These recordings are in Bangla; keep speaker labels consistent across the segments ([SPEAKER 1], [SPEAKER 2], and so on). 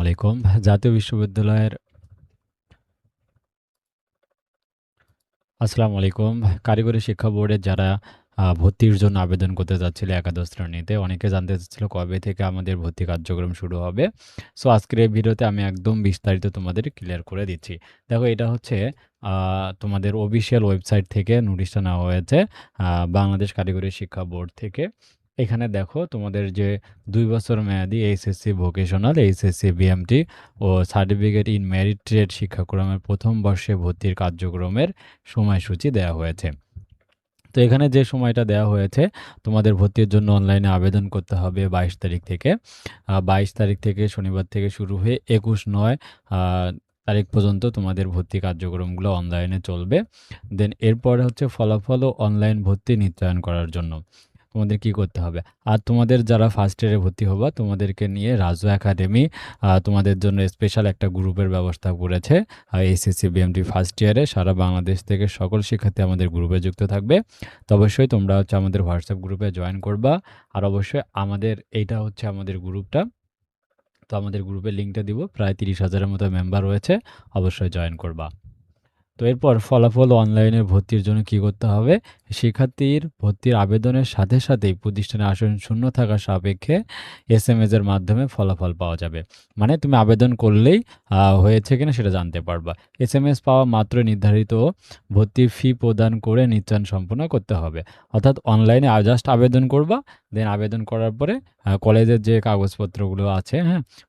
[SPEAKER 1] আলাইকুম। জাতীয় বিশ্ববিদ্যালয়ের আসসালামু আলাইকুম। কারিগরি শিক্ষা বোর্ডের যারা ভর্তির জন্য আবেদন করতে যাচ্ছিল একাদশ শ্রেণীতে, অনেকে জানতে চাচ্ছিল কবে থেকে আমাদের ভর্তি কার্যক্রম শুরু হবে। সো আজকের এই ভিডিওতে আমি একদম বিস্তারিত তোমাদের ক্লিয়ার করে দিচ্ছি। দেখো, এটা হচ্ছে তোমাদের অফিসিয়াল ওয়েবসাইট থেকে নোটিশটা নেওয়া হয়েছে, বাংলাদেশ কারিগরি শিক্ষা বোর্ড থেকে। এখানে দেখো তোমাদের যে ২ বছর মেয়াদি এইচএসসি ভোকেশনাল, এইচএসসি বিএমটি ও সার্টিফিকেট ইন মেরিট ট্রেড শিক্ষাক্রমের প্রথম বর্ষে ভর্তির কার্যক্রমের সময়সূচি দেওয়া হয়েছে। তো এখানে যে সময়টা দেওয়া হয়েছে, তোমাদের ভর্তির জন্য অনলাইনে আবেদন করতে হবে ২২ তারিখ থেকে। ২২ তারিখ থেকে শনিবার থেকে শুরু হয়ে ২১/৯ তারিখ পর্যন্ত তোমাদের ভর্তি কার্যক্রমগুলো অনলাইনে চলবে। দেন এরপরে হচ্ছে ফলাফল ও অনলাইন ভর্তি নিশ্চয়ন করার জন্য তোমাদের কি করতে হবে। আর তোমাদের যারা ফার্স্ট ইয়ারে ভর্তি হবা, তোমাদেরকে নিয়ে রাজু একাডেমি তোমাদের জন্য স্পেশাল একটা গ্রুপের ব্যবস্থা করেছে। এইচএসসি বিএমটি ফার্স্ট ইয়ারে সারা বাংলাদেশ থেকে সকল শিক্ষার্থী আমাদের গ্রুপে যুক্ত থাকবে। তো অবশ্যই তোমরা হচ্ছে আমাদের হোয়াটসঅ্যাপ গ্রুপে জয়েন করবা। আর অবশ্যই এইটা হচ্ছে আমাদের গ্রুপটা। তো আমাদের গ্রুপের লিঙ্কটা দিব, প্রায় ৩০,০০০-এর মতো মেম্বার রয়েছে, অবশ্যই জয়েন করবা। তো এরপর ফলাফল অনলাইনে ভর্তির জন্য কি করতে হবে, শিক্ষার্থীর ভর্তির আবেদনের সাথে সাথেই প্রতিষ্ঠানে আসন শূন্য থাকা সাপেক্ষে এসএমএস এর মাধ্যমে ফলাফল পাওয়া যাবে। মানে তুমি আবেদন করলেই হয়েছে কিনা সেটা জানতে পারবা। এসএমএস পাওয়া মাত্র নির্ধারিত ভর্তির ফি প্রদান করে নিশ্চয়ন সম্পন্ন করতে হবে। অর্থাৎ অনলাইনে জাস্ট আবেদন করবা, দেন আবেদন করার পরে কলেজের যে কাগজপত্রগুলো আছে,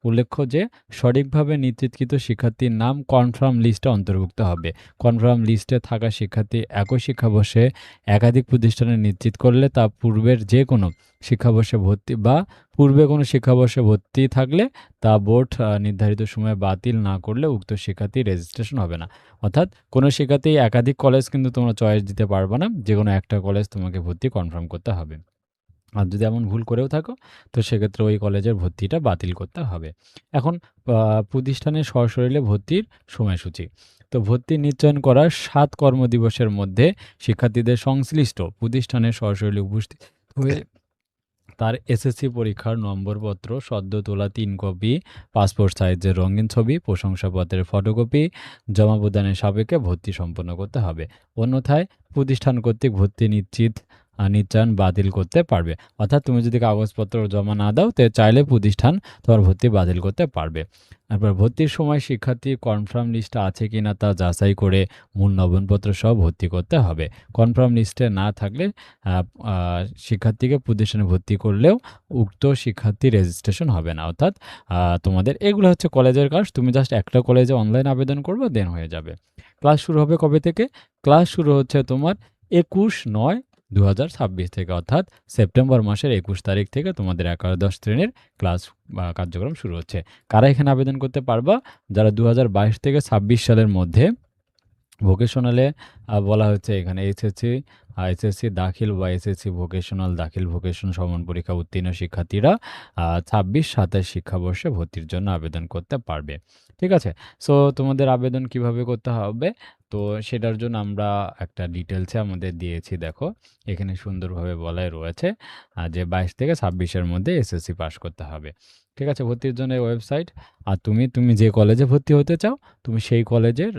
[SPEAKER 1] উল্লেখ্য যে সঠিকভাবে নিশ্চিতকৃত শিক্ষার্থীর নাম কনফার্ম লিস্টে অন্তর্ভুক্ত হবে। কনফার্ম লিস্টে থাকা শিক্ষার্থী একই শিক্ষাবর্ষে একাধিক প্রতিষ্ঠানে নিশ্চিত করলে তা পূর্বের যে কোনো শিক্ষাবর্ষে ভর্তি বা পূর্বে কোনো শিক্ষাবর্ষে ভর্তি থাকলে তা বোর্ড নির্ধারিত সময়ে বাতিল না করলে উক্ত শিক্ষার্থী রেজিস্ট্রেশন হবে না। অর্থাৎ কোনো শিক্ষার্থী একাধিক কলেজ কিন্তু তোমরা চয়েস দিতে পারবে না, যে কোনো একটা কলেজ তোমাকে ভর্তি কনফার্ম করতে হবে। আর যদি এমন ভুল করেও থাকো, তো সেক্ষেত্রে ওই কলেজের ভর্তিটা বাতিল করতে হবে। এখন প্রতিষ্ঠানের সশরীরে ভর্তির সময়সূচি। তো ভর্তি নিশ্চয়ন করার ৭ কর্মদিবসের মধ্যে শিক্ষার্থীদের সংশ্লিষ্ট প্রতিষ্ঠানের সশরীরে উপস্থিত হয়ে তার এসএসসি পরীক্ষার নম্বরপত্র, সদ্য তোলা ৩ কপি, পাসপোর্ট সাইজের রঙিন ছবি, প্রশংসাপত্রের ফটোকপি জমা প্রদানের সাপেক্ষে ভর্তি সম্পন্ন করতে হবে। অন্যথায় প্রতিষ্ঠান কর্তৃক ভর্তি নিশ্চয়ন বাতিল করতে পারবে। অর্থাৎ তুমি যদি কাগজপত্র জমা না দাও, তো চাইলে প্রতিষ্ঠান তোমার ভর্তি বাতিল করতে পারবে। তারপর ভর্তির সময় শিক্ষার্থী কনফার্ম লিস্টে আছে কিনা তা যাচাই করে মূল নবনপত্র সহ ভর্তি করতে হবে। কনফার্ম লিস্টে না থাকলে শিক্ষার্থীকে প্রতিষ্ঠানে ভর্তি করলেও উক্ত শিক্ষার্থী রেজিস্ট্রেশন হবে না। অর্থাৎ তোমাদের এগুলো হচ্ছে কলেজের কাজ। তুমি জাস্ট একটা কলেজে অনলাইন আবেদন করবে, দেন হয়ে যাবে। ক্লাস শুরু হবে কবে থেকে? ক্লাস শুরু হচ্ছে তোমার ২১/৯/২০২৬ থেকে, অর্থাৎ সেপ্টেম্বর মাসের ২১ তারিখ থেকে তোমাদের একাদশ শ্রেণীর ক্লাস কার্যক্রম শুরু হচ্ছে। কারা এখানে আবেদন করতে পারবা? যারা ২০২২ থেকে ২৬ সালের মধ্যে ভোকেশনালে বলা হচ্ছে এখানে এসএসসি দাখিল বা এসএসসি ভোকেশনাল দাখিল ভোকেশন সমান পরীক্ষা উত্তীর্ণ শিক্ষার্থীরা ২৬-২৭ শিক্ষাবর্ষে ভর্তির জন্য আবেদন করতে পারবে। ঠিক আছে? সো তোমাদের আবেদন কিভাবে করতে হবে, তো সেটার জন্য আমরা একটা ডিটেলসে আমাদের দিয়েছি। দেখো, এখানে সুন্দরভাবে বলাই রয়েছে যে ২২ থেকে ২৬-এর মধ্যে এসএসসি পাস করতে হবে। ঠিক আছে? ভর্তির জন্য ওয়েবসাইট। আর তুমি যে কলেজে ভর্তি হতে চাও, তুমি সেই কলেজের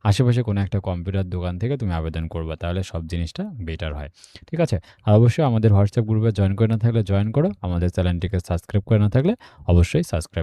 [SPEAKER 1] আশেপাশে কোনো একটা কম্পিউটার দোকান থেকে তুমি আবেদন করবা, তাহলে সব জিনিসটা বেটার হয়। ঠিক আছে? আর অবশ্যই আমাদের হোয়াটসঅ্যাপ গ্রুপে জয়েন করে না থাকলে জয়েন করো। আমাদের চ্যানেলটিকে সাবস্ক্রাইব করে না থাকলে অবশ্যই সাবস্ক্রাইব